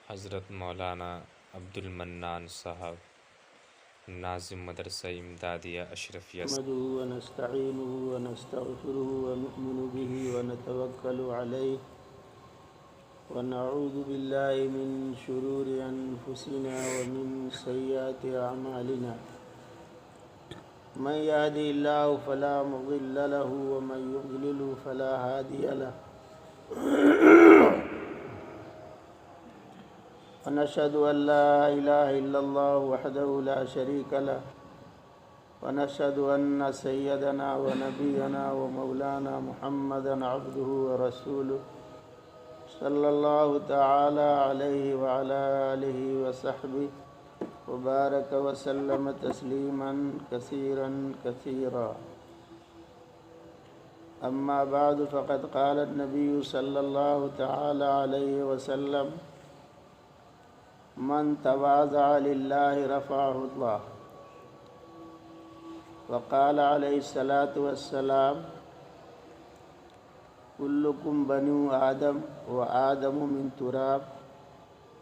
حضرت مولانا عبد المنان صاحب ناظم مدرسہ امدادیہ اشرفیہ نحمده ونستعينه ونستغفره ونؤمن به ونتوكل عليه ونعوذ بالله من شرور أنفسنا ومن سيئات أعمالنا من يهده الله فلا مضل له ومن يضلل فلا هادي له ونشهد أن لا إله إلا الله وحده لا شريك له ونشهد أن سيدنا ونبينا ومولانا محمدا عبده ورسوله صلى الله تعالى عليه وعلى آله وصحبه وبارك وسلم تسليما كثيرا كثيرا أما بعد فقد قال النبي صلى الله تعالى عليه وسلم من تواضع لله رفعه الله وقال عليه الصلاة والسلام كلكم بنو آدم وآدم من تراب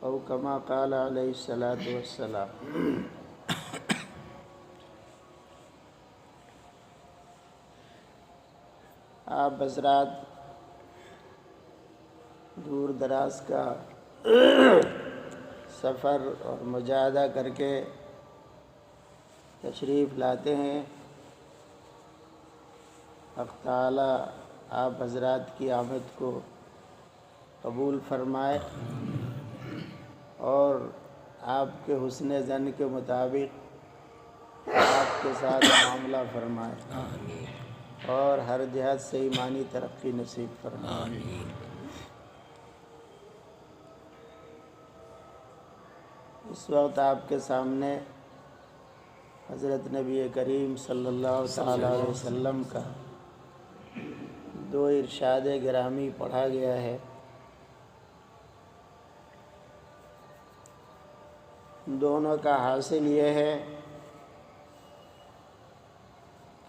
أو كما قال عليه الصلاة والسلام. آپ حضرات دور دراز کا سفر اور مجاہدہ کر کے تشریف لاتے ہیں. حق تعالی آپ حضرات کی آمد کو قبول فرمائے اور آپ کے حسن ظن کے مطابق آپ کے ساتھ معاملہ فرمائے اور ہر جہت سے ایمانی ترقی نصیب فرمائے. اس وقت آپ کے سامنے حضرت نبی کریم صلی اللہ تعالیٰ علیہ وسلم کا دو ارشاد گرامی پڑھا گیا ہے. دونوں کا حاصل یہ ہے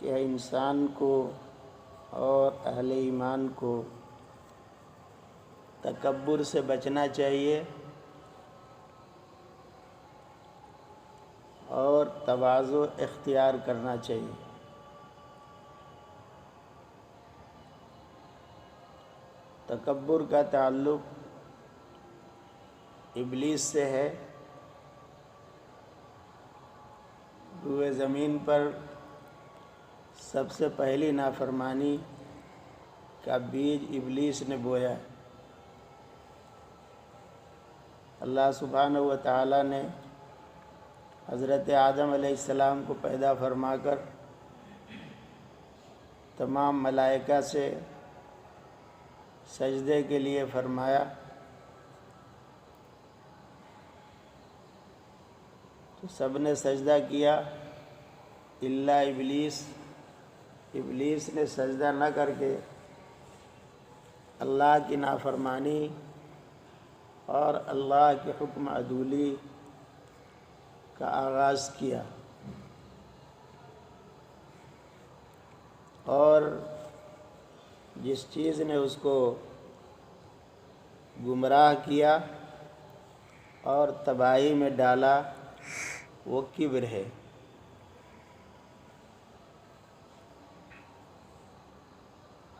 کہ انسان کو اور اہل ایمان کو تکبر سے بچنا چاہیے اور تواضع اختیار کرنا چاہیے. تکبر کا تعلق ابلیس سے ہے. روئے زمین پر سب سے پہلی نافرمانی کا بیج ابلیس نے بویا. اللہ سبحانہ و تعالی نے حضرت آدم علیہ السلام کو پیدا فرما کر تمام ملائکہ سے سجدے کے لیے فرمایا تو سب نے سجدہ کیا الا ابلیس. ابلیس نے سجدہ نہ کر کے اللہ کی نافرمانی اور اللہ کے حکم عدولی کا آغاز کیا اور جس چیز نے اس کو گمراہ کیا اور تباہی میں ڈالا وہ کبر ہے.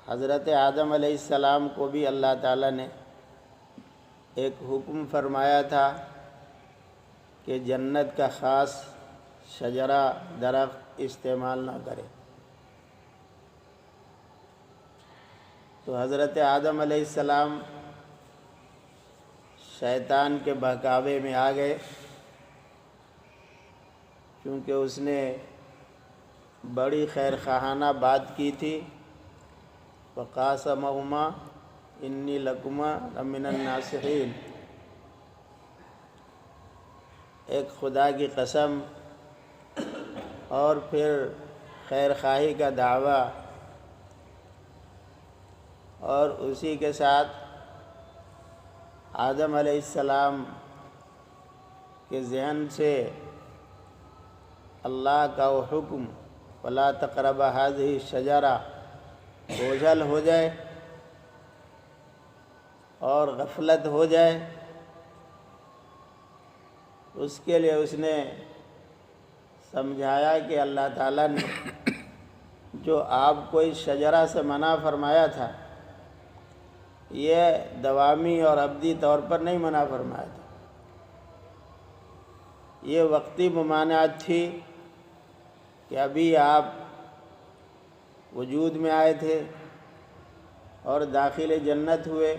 حضرت آدم علیہ السلام کو بھی اللہ تعالیٰ نے ایک حکم فرمایا تھا کہ جنت کا خاص شجرہ درخت استعمال نہ کرے. تو حضرت آدم علیہ السلام شیطان کے بہکاوے میں آ گئے کیونکہ اس نے بڑی خیر خواہانہ بات کی تھی. وقاسمہما انی لکما لمن الناصحین. ایک خدا کی قسم اور پھر خیر خواہی کا دعویٰ اور اسی کے ساتھ آدم علیہ السلام کے ذہن سے اللہ کا وہ حکم ولا تقرب هذه الشجرہ بوجھل ہو جائے اور غفلت ہو جائے اس کے لیے اس نے سمجھایا کہ اللہ تعالیٰ نے جو آپ کو اس شجرہ سے منع فرمایا تھا یہ دوامی اور ابدی طور پر نہیں منع فرمایا تھا، یہ وقتی ممانعت تھی کہ ابھی آپ وجود میں آئے تھے اور داخل جنت ہوئے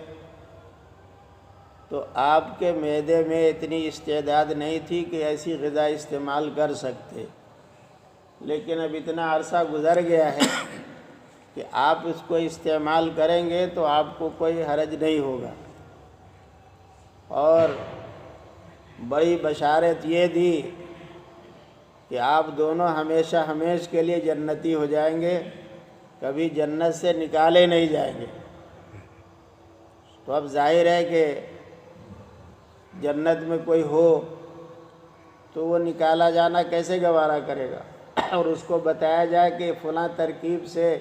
تو آپ کے معدے میں اتنی استعداد نہیں تھی کہ ایسی غذا استعمال کر سکتے، لیکن اب اتنا عرصہ گزر گیا ہے کہ آپ اس کو استعمال کریں گے تو آپ کو کوئی حرج نہیں ہوگا، اور بڑی بشارت یہ دی کہ آپ دونوں ہمیشہ ہمیش کے لیے جنتی ہو جائیں گے، کبھی جنت سے نکالے نہیں جائیں گے۔ تو اب ظاہر ہے کہ جنت میں کوئی ہو تو وہ نکالا جانا کیسے گوارا کرے گا، اور اس کو بتایا جائے کہ فلاں ترکیب سے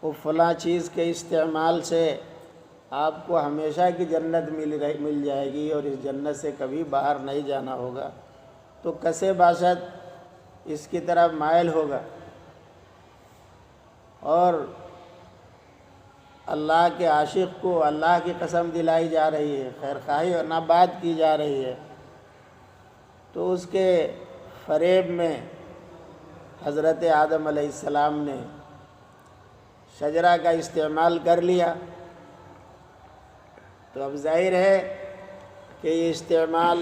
وہ فلاں چیز کے استعمال سے آپ کو ہمیشہ کی جنت مل جائے گی اور اس جنت سے کبھی باہر نہیں جانا ہوگا، تو کسے باشد اس کی طرف مائل ہوگا۔ اور اللہ کے عاشق کو اللہ کی قسم دلائی جا رہی ہے، خیر خواہی اور نہ بات کی جا رہی ہے، تو اس کے فریب میں حضرت آدم علیہ السلام نے شجرہ کا استعمال کر لیا۔ تو اب ظاہر ہے کہ یہ استعمال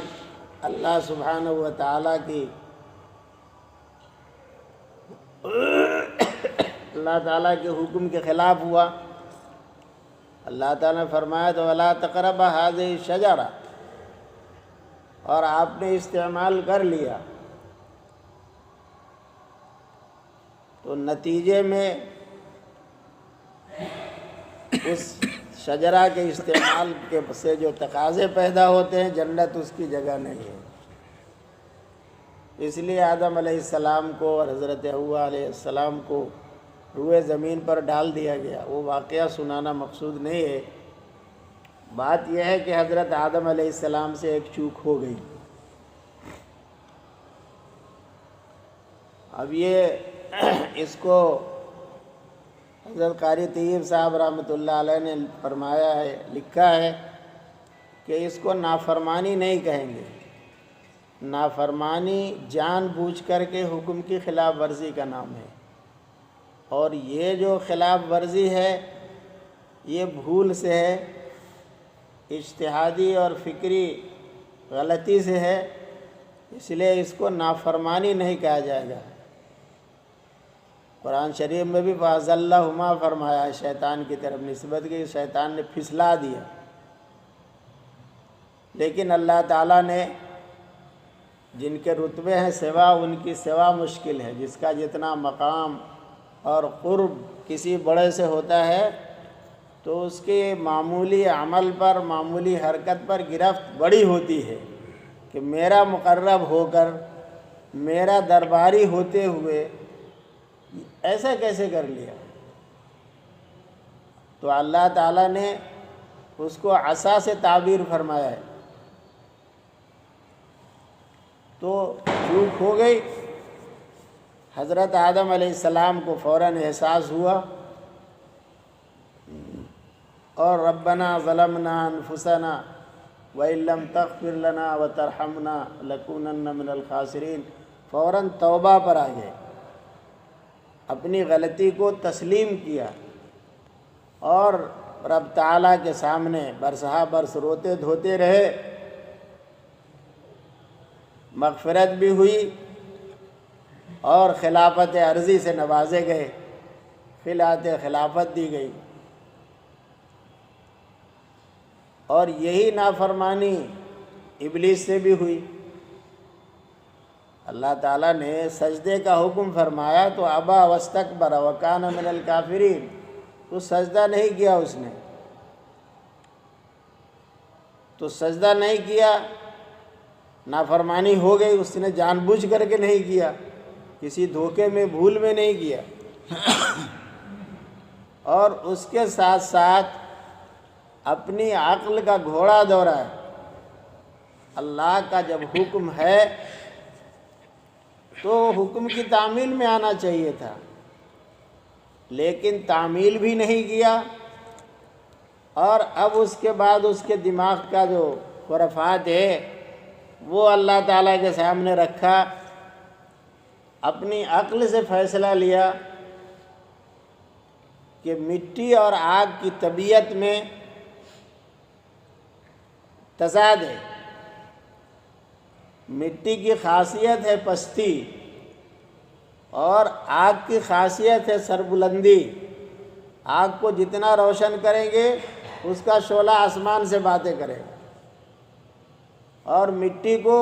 اللہ سبحانہ و تعالیٰ کی اللہ تعالیٰ کے حکم کے خلاف ہوا۔ اللہ تعالیٰ نے فرمایا تو وَلَا تَقْرَبَ هَٰذِهِ الشَّجَرَةَ، اور آپ نے استعمال کر لیا، تو نتیجے میں اس شجرہ کے استعمال کے سے جو تقاضے پیدا ہوتے ہیں جنت اس کی جگہ نہیں ہے۔ اس لیے آدم علیہ السلام کو اور حضرت حوا علیہ السلام کو روئے زمین پر ڈال دیا گیا۔ وہ واقعہ سنانا مقصود نہیں ہے، بات یہ ہے کہ حضرت آدم علیہ السلام سے ایک چوک ہو گئی۔ اب یہ اس کو حضرت قاری طیب صاحب رحمۃ اللہ علیہ نے فرمایا ہے، لکھا ہے کہ اس کو نافرمانی نہیں کہیں گے، نافرمانی جان بوجھ کر کے حکم کی خلاف ورزی کا نام ہے، اور یہ جو خلاف ورزی ہے یہ بھول سے ہے، اجتہادی اور فکری غلطی سے ہے، اس لیے اس کو نافرمانی نہیں کہا جائے گا۔ قرآن شریف میں بھی فَأَزَلَّهُمَا فرمایا ہے، شیطان کی طرف نسبت کی، شیطان نے پھسلا دیا، لیکن اللہ تعالیٰ نے جن کے رتبے ہیں سوا، ان کی سوا مشکل ہے، جس کا جتنا مقام اور قرب کسی بڑے سے ہوتا ہے تو اس کے معمولی عمل پر، معمولی حرکت پر گرفت بڑی ہوتی ہے کہ میرا مقرب ہو کر، میرا درباری ہوتے ہوئے ایسا کیسے کر لیا۔ تو اللہ تعالیٰ نے اس کو عصا سے تعبیر فرمایا ہے، تو چوک ہو گئی۔ حضرت آدم علیہ السلام کو فوراً احساس ہوا، اور ربنا ظلمنا انفسنا وَإِن لَّمْ تَغْفِرْ لَنَا وَتَرْحَمْنَا لَكُونَنَّ مِنَ الْخَاسِرِينَ، فوراً توبہ پر آ گئے، اپنی غلطی کو تسلیم کیا، اور رب تعالیٰ کے سامنے برسہ برس روتے دھوتے رہے، مغفرت بھی ہوئی اور خلافت عرضی سے نوازے گئے، خلعت خلافت دی گئی۔ اور یہی نافرمانی ابلیس سے بھی ہوئی۔ اللہ تعالیٰ نے سجدے کا حکم فرمایا تو ابا واستکبر وکان من الکافرین، تو سجدہ نہیں کیا اس نے، تو سجدہ نہیں کیا، نافرمانی ہو گئی، اس نے جان بوجھ کر کے نہیں کیا، کسی دھوکے میں بھول میں نہیں کیا، اور اس کے ساتھ ساتھ اپنی عقل کا گھوڑا دوڑا ہے، اللہ کا جب حکم ہے تو حکم کی تعمیل میں آنا چاہیے تھا، لیکن تعمیل بھی نہیں کیا، اور اب اس کے بعد اس کے دماغ کا جو خرافات ہے وہ اللہ تعالیٰ کے سامنے رکھا، اپنی عقل سے فیصلہ لیا کہ مٹی اور آگ کی طبیعت میں تضاد ہے۔ مٹی کی خاصیت ہے پستی اور آگ کی خاصیت ہے سربلندی۔ آگ کو جتنا روشن کریں گے اس کا شعلہ آسمان سے باتیں کرے گا، اور مٹی کو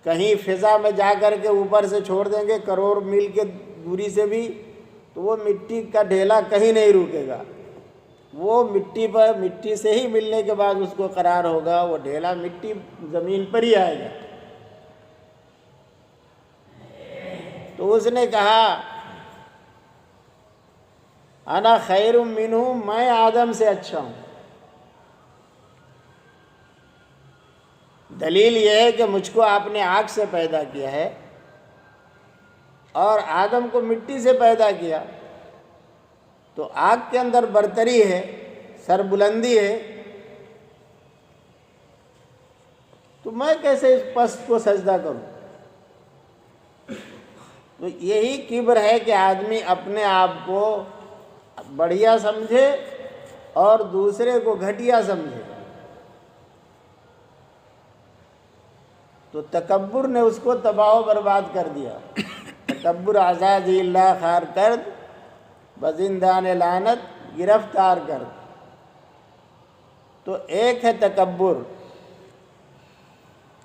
کہیں فضا میں جا کر کے اوپر سے چھوڑ دیں گے کروڑ میل کے دوری سے بھی تو وہ مٹی کا ڈھیلا کہیں نہیں رکے گا، وہ مٹی سے ہی ملنے کے بعد اس کو قرار ہوگا، وہ ڈھیلا مٹی زمین پر ہی آئے گا۔ تو اس نے کہا انا خیر منہ، میں آدم سے اچھا ہوں۔ دلیل یہ ہے کہ مجھ کو آپ نے آگ سے پیدا کیا ہے اور آدم کو مٹی سے پیدا کیا، تو آگ کے اندر برتری ہے، سربلندی ہے، تو میں کیسے اس پست کو سجدہ کروں؟ تو یہی کبر ہے کہ آدمی اپنے آپ کو بڑھیا سمجھے اور دوسرے کو گھٹیا سمجھے۔ تو تکبر نے اس کو تباہ و برباد کر دیا۔ تکبر آزادی اللہ خار کرد، بزندان لعنت گرفتار کرد۔ تو ایک ہے تکبر،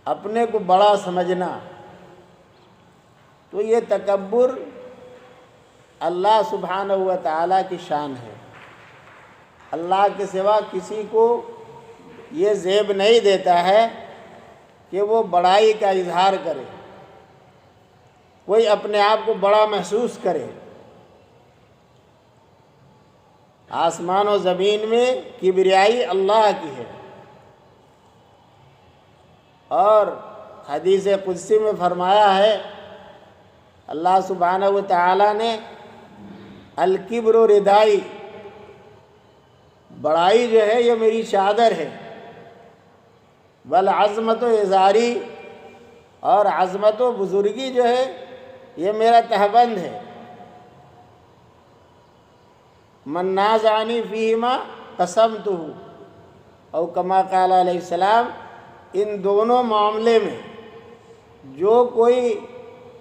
اپنے کو بڑا سمجھنا، تو یہ تکبر اللہ سبحانہ و تعالیٰ کی شان ہے۔ اللہ کے سوا کسی کو یہ زیب نہیں دیتا ہے کہ وہ بڑائی کا اظہار کرے، کوئی اپنے آپ کو بڑا محسوس کرے۔ آسمان و زمین میں کبریائی اللہ کی ہے، اور حدیث قدسی میں فرمایا ہے اللہ سبحانہ و تعالیٰ نے الکبر ردائی، بڑائی جو ہے یہ میری چادر ہے، والعظمت و ازاری، اور عظمت و بزرگی جو ہے یہ میرا تہبند ہے۔ من نازعنی فیہما قسمتہ، او کما قال علیہ السلام، ان دونوں معاملے میں جو کوئی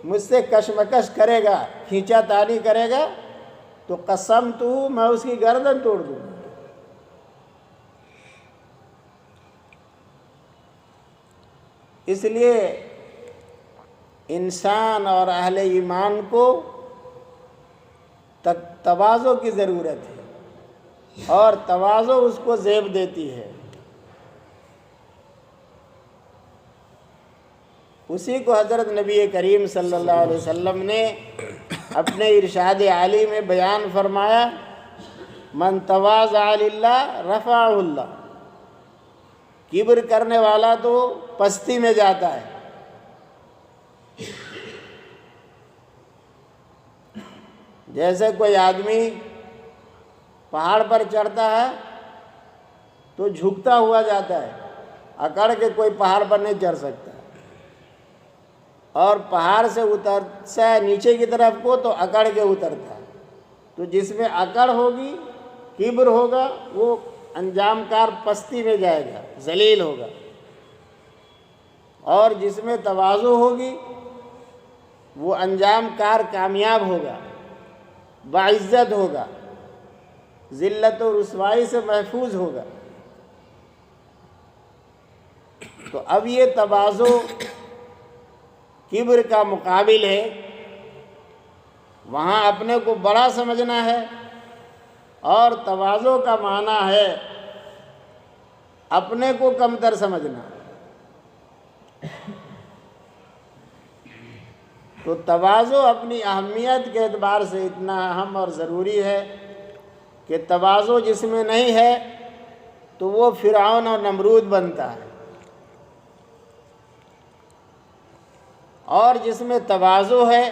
مجھ سے کشمکش کرے گا، کھینچا تانی کرے گا، تو قسمتہ، میں اس کی گردن توڑ دوں گا۔ اس لیے انسان اور اہل ایمان کو تواضع کی ضرورت ہے، اور تواضع اس کو زیب دیتی ہے۔ اسی کو حضرت نبی کریم صلی اللہ علیہ وسلم نے اپنے ارشاد عالی میں بیان فرمایا، من تواضع للہ رفعہ اللہ، کبر کرنے والا تو پستی میں جاتا ہے۔ جیسے کوئی آدمی پہاڑ پر چڑھتا ہے تو جھکتا ہوا جاتا ہے، اکڑ کے کوئی پہاڑ پر نہیں چڑھ سکتا، اور پہاڑ سے اترتا ہے نیچے کی طرف کو تو اکڑ کے اترتا ہے۔ تو جس میں اکڑ ہوگی، کبر ہوگا، وہ انجام کار پستی میں جائے گا، ذلیل ہوگا، اور جس میں تواضع ہوگی وہ انجام کار کامیاب ہوگا، باعزت ہوگا، ذلت و رسوائی سے محفوظ ہوگا۔ تو اب یہ تواضع کبر کا مقابل ہے، وہاں اپنے کو بڑا سمجھنا ہے، اور تواضع کا معنی ہے اپنے کو کمتر سمجھنا۔ تو تواضع اپنی اہمیت کے اعتبار سے اتنا اہم اور ضروری ہے کہ تواضع جس میں نہیں ہے تو وہ فرعون اور نمرود بنتا ہے۔ اور جس میں تواضع ہے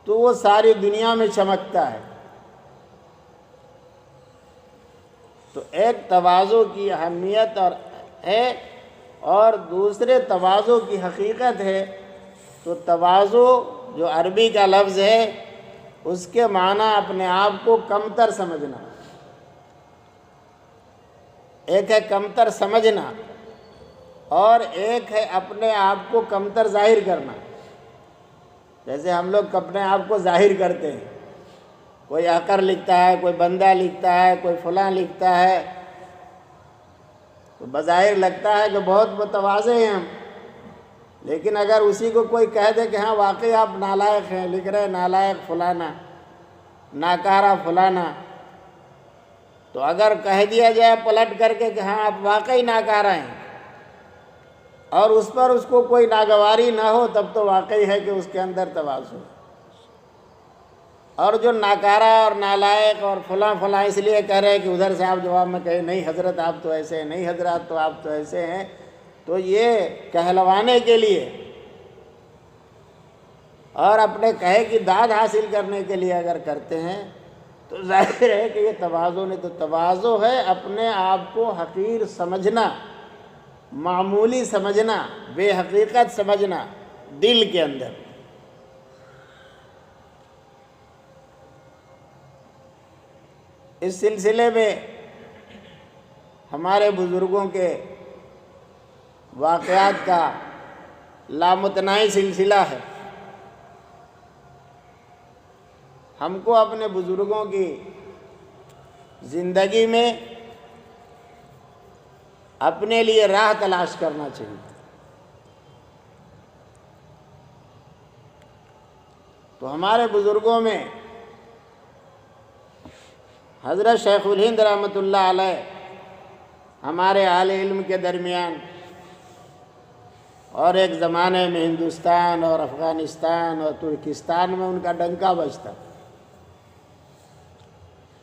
تو وہ ساری دنیا میں چمکتا ہے۔ تو ایک تواضع کی اہمیت اور دوسرے تواضع کی حقیقت ہے۔ تو تواضع جو عربی کا لفظ ہے اس کے معنی اپنے آپ کو کمتر سمجھنا، ایک ہے کمتر سمجھنا اور ایک ہے اپنے آپ کو کمتر ظاہر کرنا۔ جیسے ہم لوگ اپنے آپ کو ظاہر کرتے ہیں، کوئی حقر لکھتا ہے، کوئی بندہ لکھتا ہے، کوئی فلاں لکھتا ہے، تو بظاہر لگتا ہے کہ بہت متواضع ہیں ہم، لیکن اگر اسی کو کوئی کہہ دے کہ ہاں واقعی آپ نالائق ہیں، لکھ رہے نالائق فلانا، ناکارہ فلانا، تو اگر کہہ دیا جائے پلٹ کر کے کہ ہاں آپ واقعی ناکارہ ہیں اور اس پر اس کو کوئی ناگواری نہ ہو، تب تو واقعی ہے کہ اس کے اندر تواضع ہے۔ اور جو ناکارہ اور نالائق اور فلاں فلاں اس لیے کہہ رہے ہیں کہ ادھر سے آپ جواب میں کہیں نہیں حضرت آپ تو ایسے ہیں، نہیں حضرات تو آپ تو ایسے ہیں، تو یہ کہلوانے کے لیے اور اپنے کہے کی داد حاصل کرنے کے لیے اگر کرتے ہیں تو ظاہر ہے کہ یہ تواضع نہیں۔ تو تواضع ہے اپنے آپ کو حقیر سمجھنا، معمولی سمجھنا، بے حقیقت سمجھنا دل کے اندر۔ اس سلسلے میں ہمارے بزرگوں کے واقعات کا لامتناہی سلسلہ ہے۔ ہم کو اپنے بزرگوں کی زندگی میں اپنے لیے راہ تلاش کرنا چاہیے۔ تو ہمارے بزرگوں میں حضرت شیخ الہند رحمۃ اللہ علیہ ہمارے اہل علم کے درمیان، اور ایک زمانے میں ہندوستان اور افغانستان اور ترکستان میں ان کا ڈنکا بجتا،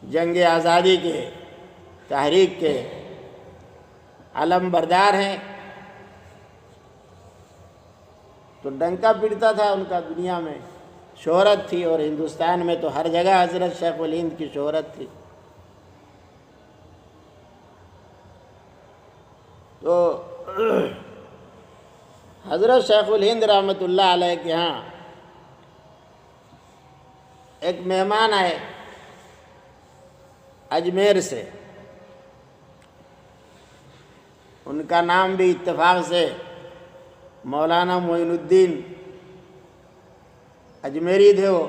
جنگ آزادی کے تحریک کے علم بردار ہیں، تو ڈنکا پڑتا تھا ان کا، دنیا میں شہرت تھی، اور ہندوستان میں تو ہر جگہ حضرت شیخ الہند کی شہرت تھی۔ تو حضرت شیخ الہند رحمۃ اللہ علیہ کے ہاں ایک مہمان آئے اجمیر سے، ان کا نام بھی اتفاق سے مولانا معین الدین اجمیری تھے۔ وہ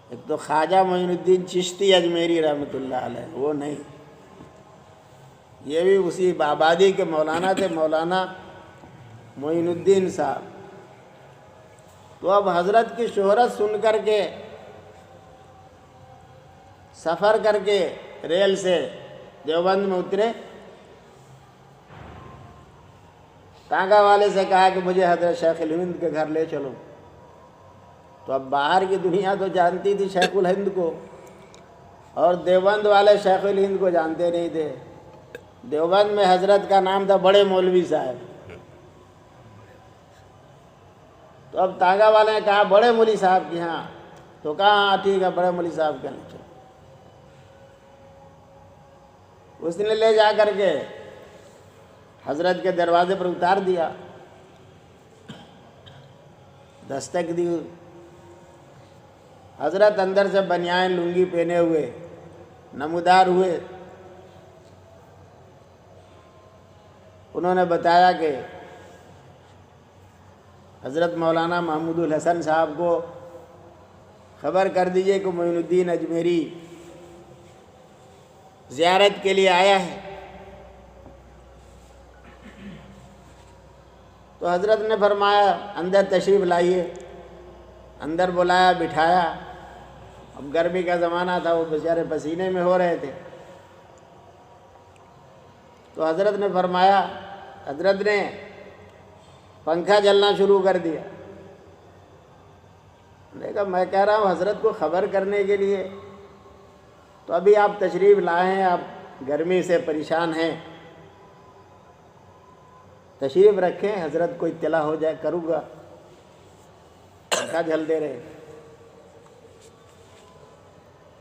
ایک تو خواجہ معین الدین چشتی اجمیری رحمۃ اللہ علیہ، وہ نہیں، یہ بھی اسی آبادی کے مولانا تھے، مولانا معین الدین صاحب۔ تو اب حضرت کی شہرت سن کر کے سفر کر کے ریل سے دیوبند میں اترے، ٹانگا والے سے کہا کہ مجھے حضرت شیخ الہند کے گھر لے چلو۔ تو اب باہر کی دنیا تو جانتی تھی شیخ الہند کو، اور دیوبند والے شیخ الہند کو جانتے نہیں تھے۔ دیوبند میں حضرت کا نام تھا بڑے مولوی صاحب، تو اب ٹانگا والے نے کہا بڑے مولوی صاحب کی ہاں، تو کہا ہاں ٹھیک ہے بڑے مولوی صاحب کے لے چلو۔ اس نے لے جا کر کے حضرت کے دروازے پر اتار دیا، دستک دی۔ حضرت اندر سے بنیان لنگی پہنے ہوئے نمودار ہوئے۔ انہوں نے بتایا کہ حضرت مولانا محمود الحسن صاحب کو خبر کر دیجئے کہ معین الدین اجمیری زیارت کے لیے آیا ہے۔ تو حضرت نے فرمایا اندر تشریف لائیے، اندر بلایا، بٹھایا۔ اب گرمی کا زمانہ تھا، وہ بیچارے پسینے میں ہو رہے تھے۔ تو حضرت نے فرمایا، حضرت نے پنکھا چلنا شروع کر دیا۔ میں نے کہا میں کہہ رہا ہوں حضرت کو خبر کرنے کے لیے، تو ابھی آپ تشریف لائے ہیں، آپ گرمی سے پریشان ہیں۔ تشریف رکھیں، حضرت کو اطلاع ہو جائے، کروں گا۔ پنکھا جھل دے رہے،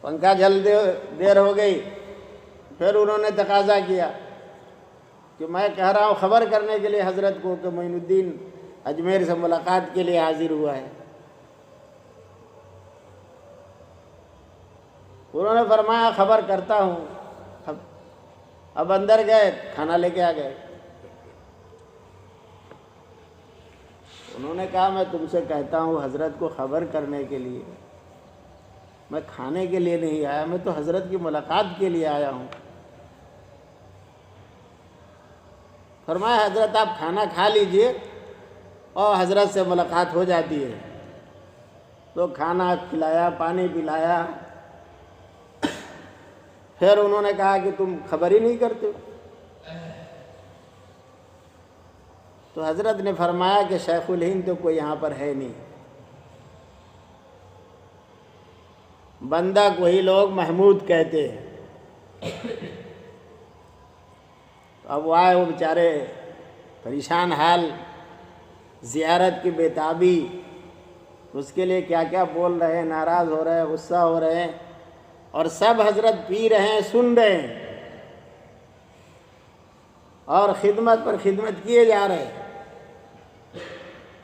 پنکھا جھل دیر ہو گئی، پھر انہوں نے تقاضا کیا کہ میں کہہ رہا ہوں خبر کرنے کے لیے حضرت کو کہ معین الدین اجمیر سے ملاقات کے لیے حاضر ہوا ہے۔ انہوں نے فرمایا خبر کرتا ہوں۔ اب اندر گئے، کھانا لے کے آ گئے۔ انہوں نے کہا میں تم سے کہتا ہوں حضرت کو خبر کرنے کے لیے، میں کھانے کے لیے نہیں آیا، میں تو حضرت کی ملاقات کے لیے آیا ہوں۔ فرمایا حضرت آپ کھانا کھا لیجئے اور حضرت سے ملاقات ہو جاتی ہے۔ تو کھانا کھلایا، پانی پلایا، پھر انہوں نے کہا کہ تم خبر ہی نہیں کرتے ہو۔ تو حضرت نے فرمایا کہ شیخ الہند تو کوئی یہاں پر ہے نہیں، بندہ کو ہی لوگ محمود کہتے ہیں۔ اب وہ آئے، وہ بیچارے پریشان حال، زیارت کی بےتابی، اس کے لیے کیا کیا بول رہے ہیں، ناراض ہو رہے ہیں، غصہ ہو رہے ہیں، اور سب حضرت پی رہے ہیں، سن رہے ہیں، اور خدمت پر خدمت کیے جا رہے ہیں۔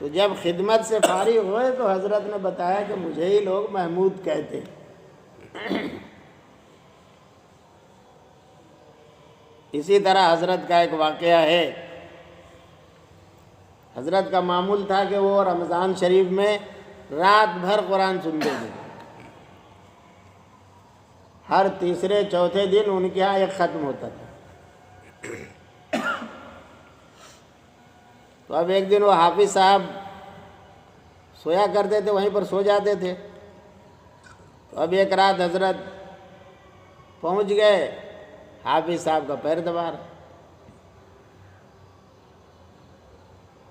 تو جب خدمت سے فارغ ہوئے تو حضرت نے بتایا کہ مجھے ہی لوگ محمود کہتے ہیں۔ اسی طرح حضرت کا ایک واقعہ ہے، حضرت کا معمول تھا کہ وہ رمضان شریف میں رات بھر قرآن سنتے تھے۔ ہر تیسرے چوتھے دن ان کے یہاں ایک ختم ہوتا تھا۔ تو اب ایک دن وہ حافظ صاحب سویا کرتے تھے، وہیں پر سو جاتے تھے۔ تو اب ایک رات حضرت پہنچ گئے، حافظ صاحب کا پیر دبا رہا۔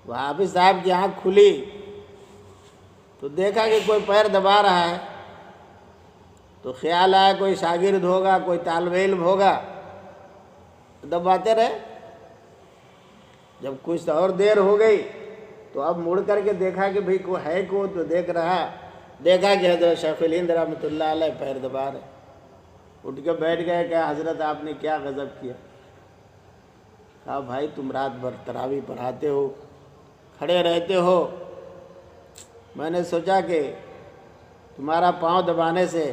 وہ حافظ صاحب کی آنکھ کھلی تو دیکھا کہ کوئی پیر دبا رہا ہے، تو خیال آیا کوئی شاگرد ہوگا، کوئی طالب علم ہوگا، دباتے رہے۔ جب کچھ اور دیر ہو گئی تو اب مڑ کر کے دیکھا کہ بھئی کوئی ہے کو، تو دیکھا کہ حضرت شیخ الہند رحمۃ اللہ علیہ پیر دبا رہے۔ اٹھ کے بیٹھ گئے کہ حضرت آپ نے کیا غضب کیا؟ کہا بھائی تم رات بھر تراویح پڑھاتے ہو، کھڑے رہتے ہو، میں نے سوچا کہ تمہارا پاؤں دبانے سے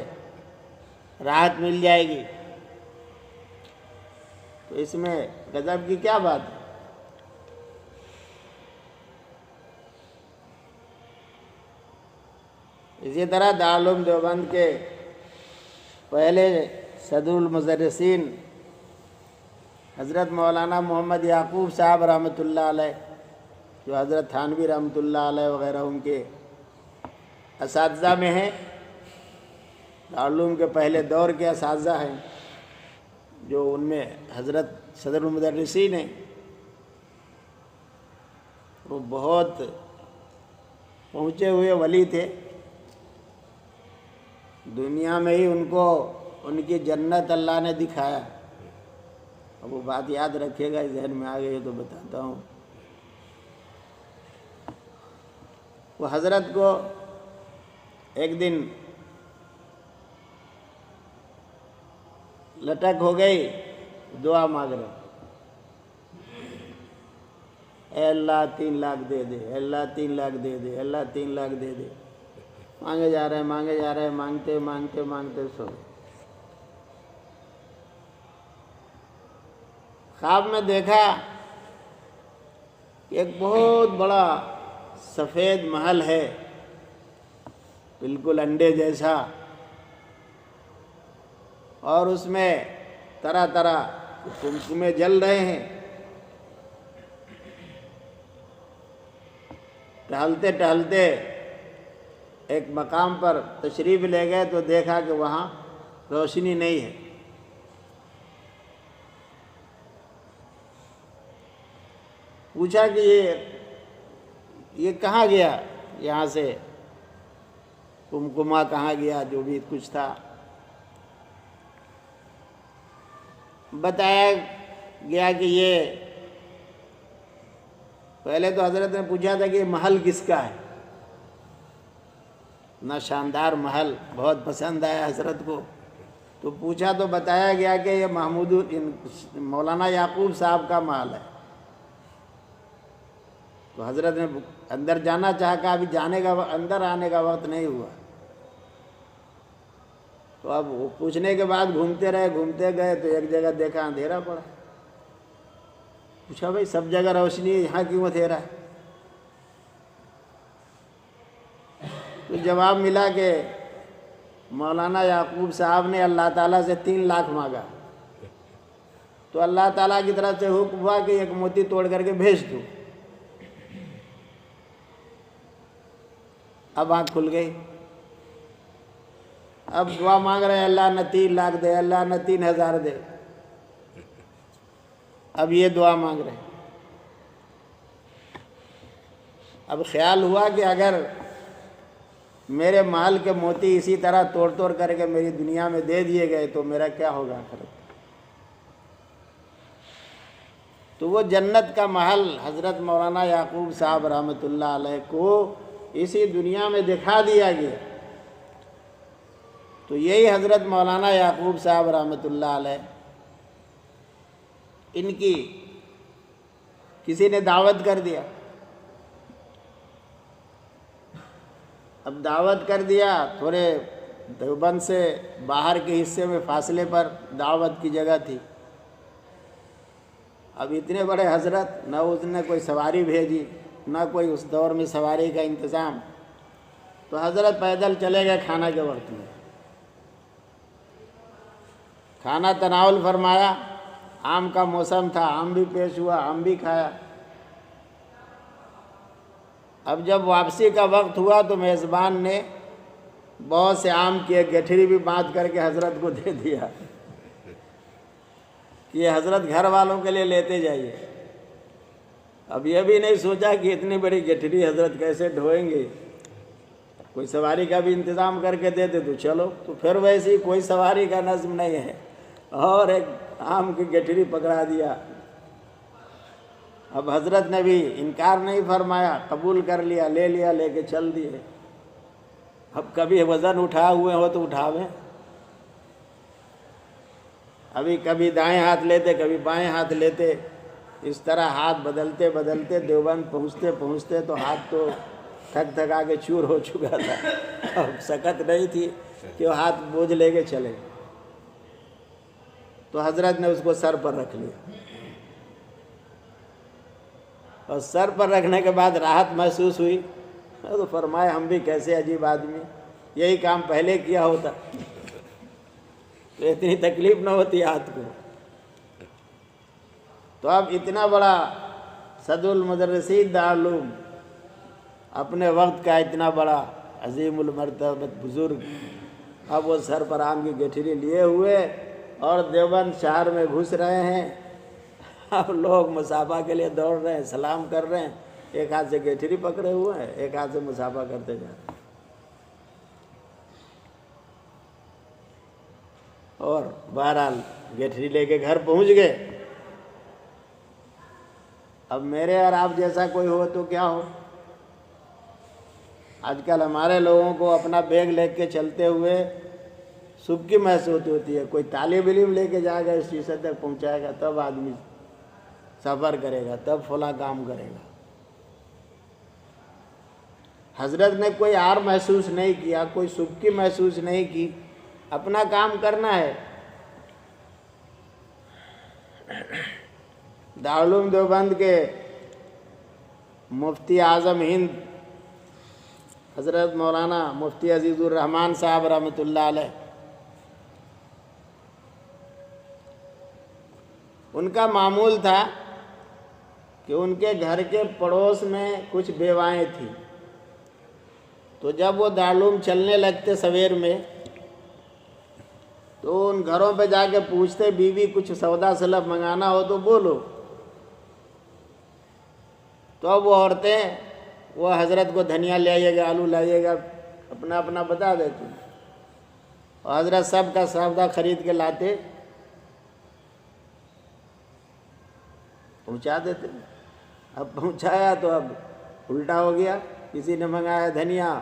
راحت مل جائے گی، تو اس میں غضب کی کیا بات ہے؟ اسی طرح دارالعلوم دیوبند کے پہلے صدر المدرسین حضرت مولانا محمد یعقوب صاحب رحمۃ اللہ علیہ، جو حضرت تھانوی رحمۃ اللہ علیہ وغیرہ ان کے اساتذہ میں ہیں، دارالعلوم کے پہلے دور کے اساتذہ ہیں، جو ان میں حضرت صدر المدرسین ہیں، وہ بہت پہنچے ہوئے ولی تھے۔ دنیا میں ہی ان کو ان کی جنت اللہ نے دکھایا۔ اب وہ بات یاد رکھیے گا، ذہن میں آ گئی تو بتاتا ہوں۔ وہ حضرت کو ایک دن لٹک ہو گئی، دعا مانگ رہے، اے اللہ 3 لاکھ دے دے، اے اللہ 3 لاکھ دے دے، اے اللہ 3 لاکھ دے دے۔ مانگے جا رہے ہیں، مانگتے سو گئے۔ خواب میں دیکھا کہ ایک بہت بڑا سفید محل ہے، بالکل انڈے جیسا، اور اس میں طرح طرح قمقمے جل رہے ہیں۔ ٹہلتے ٹہلتے ایک مقام پر تشریف لے گئے تو دیکھا کہ وہاں روشنی نہیں ہے۔ پوچھا کہ یہ کہاں گیا، یہاں سے قمقمہ کہاں گیا، جو بھی کچھ تھا۔ بتایا گیا کہ یہ پہلے تو حضرت نے پوچھا تھا کہ یہ محل کس کا ہے، اتنا شاندار محل بہت پسند آیا حضرت کو، تو پوچھا تو بتایا گیا کہ یہ مولانا یعقوب صاحب کا محل ہے۔ تو حضرت نے اندر جانا چاہا، کہ ابھی اندر آنے کا وقت نہیں ہوا۔ تو اب وہ پوچھنے کے بعد گھومتے گئے تو ایک جگہ دیکھا اندھیرا پڑا۔ پوچھا بھائی سب جگہ روشنی ہے، یہاں کیوں اندھیرا ہے؟ تو جواب ملا کہ مولانا یعقوب صاحب نے اللہ تعالیٰ سے 3 لاکھ مانگا، تو اللہ تعالیٰ کی طرف سے حکم ہوا کہ ایک موتی توڑ کر کے بھیج دو۔ اب آنکھ کھل گئی، اب دعا مانگ رہے ہیں اللہ نہ 3 لاکھ دے، اللہ نہ 3000 دے، اب یہ دعا مانگ رہے ہیں۔ اب خیال ہوا کہ اگر میرے محل کے موتی اسی طرح توڑ کر کے میری دنیا میں دے دیے گئے تو میرا کیا ہوگا آخرت؟ تو وہ جنت کا محل حضرت مولانا یعقوب صاحب رحمۃ اللہ علیہ کو اسی دنیا میں دکھا دیا گیا۔ تو یہی حضرت مولانا یعقوب صاحب رحمۃ اللہ علیہ، ان کی کسی نے دعوت کر دیا۔ اب دعوت کر دیا، تھوڑے دیوبند سے باہر کے حصے میں فاصلے پر دعوت کی جگہ تھی۔ اب اتنے بڑے حضرت، نہ اس نے کوئی سواری بھیجی، نہ کوئی اس دور میں سواری کا انتظام، تو حضرت پیدل چلے گئے کھانا کے وقت میں۔ کھانا تناول فرمایا، آم کا موسم تھا، آم بھی پیش ہوا، آم بھی کھایا۔ اب جب واپسی کا وقت ہوا تو میزبان نے بہت سے آم کی ایک گٹھری بھی باندھ کر کے حضرت کو دے دیا کہ یہ حضرت گھر والوں کے لیے لیتے جائیے۔ اب یہ بھی نہیں سوچا کہ اتنی بڑی گٹھری حضرت کیسے ڈھوئیں گے، کوئی سواری کا بھی انتظام کر کے دیتے تو چلو، تو پھر ویسے ہی کوئی سواری کا نظم نہیں ہے، اور ایک آم کی گٹھری پکڑا دیا۔ اب حضرت نے بھی انکار نہیں فرمایا، قبول کر لیا، لے کے چل دیے۔ اب کبھی وزن اٹھا ہوئے ہو تو اٹھاویں، ابھی کبھی دائیں ہاتھ لیتے کبھی بائیں ہاتھ لیتے، اس طرح ہاتھ بدلتے دیوبند پہنچتے تو ہاتھ تو تھکا کے چور ہو چکا تھا، اب سکت نہیں تھی کہ وہ ہاتھ بوجھ لے کے چلے۔ تو حضرت نے اس کو سر پر رکھ لیا، اور سر پر رکھنے کے بعد راحت محسوس ہوئی۔ تو فرمایا ہم بھی کیسے عجیب آدمی، یہی کام پہلے کیا ہوتا تو اتنی تکلیف نہ ہوتی ہاتھ کو۔ تو اب اتنا بڑا صدر المدرسین دارالعلوم، اپنے وقت کا اتنا بڑا عظیم المرتبت بزرگ، اب وہ سر پر آم کی گٹھری لیے ہوئے اور دیوبند شہر میں گھس رہے ہیں۔ اب لوگ مصافحہ کے لیے دوڑ رہے ہیں، سلام کر رہے ہیں، ایک ہاتھ سے گٹھری پکڑے ہوئے ہیں، ایک ہاتھ سے مصافحہ کرتے جا رہے ہیں۔ اور بہرحال گٹھری لے کے گھر پہنچ گئے۔ اب میرے اور آپ جیسا کوئی ہو تو کیا ہو، آج کل ہمارے لوگوں کو اپنا بیگ لے کے چلتے ہوئے سبکی محسوس ہوتی ہے۔ کوئی طالب علم لے کے جائے گا، اسٹیشن تک پہنچائے گا، تب آدمی سفر کرے گا، تب فلاں کام کرے گا۔ حضرت نے کوئی آر محسوس نہیں کیا، کوئی سبکی محسوس نہیں کی، اپنا کام کرنا ہے۔ دارالعلوم دیوبند کے مفتی اعظم ہند حضرت مولانا مفتی عزیز الرحمن صاحب رحمۃ اللہ علیہ، ان کا معمول تھا کہ ان کے گھر کے پڑوس میں کچھ بیوائیں تھیں، تو جب وہ دارالعلوم چلنے لگتے سویر میں تو ان گھروں پہ جا کے پوچھتے، بیوی کچھ سودا سلف منگانا ہو تو بولو۔ تو اب وہ عورتیں وہ حضرت کو دھنیا لے آئیے گا، آلو لائیے گا، اپنا اپنا بتا دیتے، اور حضرت سب کا سودا خرید کے لاتے، پہنچا دیتے۔ اب پہنچایا تو اب الٹا ہو گیا، کسی نے منگایا دھنیا،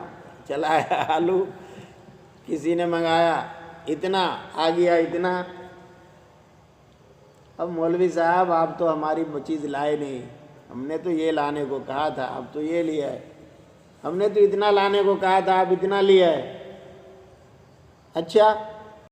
چلا آیا آلو، کسی نے منگایا اتنا، آ گیا اتنا۔ اب مولوی صاحب آپ تو ہماری چیز لائے نہیں، ہم نے تو یہ لانے کو کہا تھا، اب تو یہ لیا ہے، ہم نے تو اتنا لانے کو کہا تھا، آپ اتنا لیا ہے۔ اچھا